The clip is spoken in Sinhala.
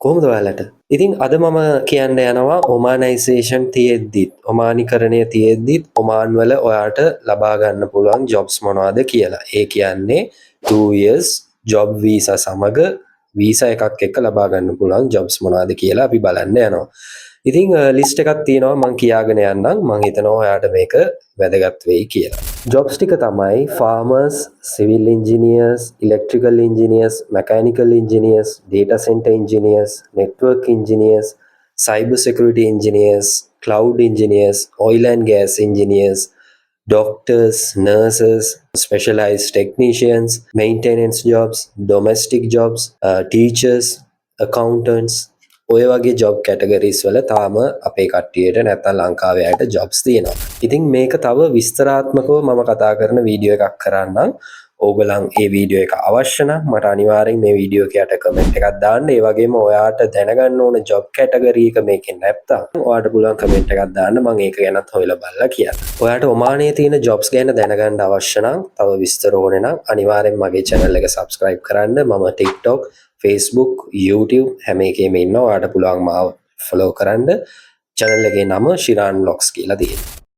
කොහොමද ඔයාලට? ඉතින් අද මම කියන්න යනවා ඔමානයිසේෂන් තියෙද්දිත් ඔමානිකරණය තියෙද්දිත් ඔමාන් වල ඔයාට ලබා ගන්න පුළුවන් ජොබ්ස් මොනවද කියලා. ඒ කියන්නේ 2 years job visa සමග වීසා එකක් එක්ක ලබා ගන්න පුළුවන් ජොබ්ස් මොනවද කියලා අපි බලන්න යනවා. ඉතින් ලිස්ට් එකක් තියෙනවා මම කියාගෙන යන්නම්. මම හිතනවා ඔයාට මේක වැදගත් වෙයි කියලා. ජොබ්ස් ටික තමයි farmers, civil engineers, electrical engineers, mechanical engineers, data center engineers, network engineers, cyber security engineers, cloud engineers, oil and gas engineers, doctors, nurses, specialized technicians, maintenance jobs, domestic jobs, teachers, accountants, ඔය වගේ ජොබ් කැටගරීස් වල තාම අපේ කට්ටියට නැත්නම් ලංකාවේ අයට ජොබ්ස් තියෙනවා. ඉතින් මේක තව විස්තරාත්මකව මම කතා කරන වීඩියෝ එකක් කරන්නම්. ඕගලන් ඒ වීඩියෝ එක අවශ්‍ය නම් මට අනිවාර්යෙන් මේ වීඩියෝ එකට කමෙන්ට් එකක් දාන්න. ඒ වගේම ඔයාට දැනගන්න ඕන ජොබ් කැටගරි එක මේකෙන් නැත්තම් ඔයාට පුළුවන් කමෙන්ට් එකක් දාන්න. මම ඒක ගැනත් හොයලා බලලා කියන්න. ඔයාට ඔමානයේ තියෙන ජොබ්ස් ගැන දැනගන්න අවශ්‍ය නම් තව විස්තර ඕනේ නම් අනිවාර්යෙන් මගේ channel එක subscribe කරන්න. මම TikTok, Facebook, YouTube හැම එකේම ඉන්නවා. ඔයාට පුළුවන් මාව follow කරන්න. channel එකේ නම ශිරාන් vlogs කියලා තියෙනවා.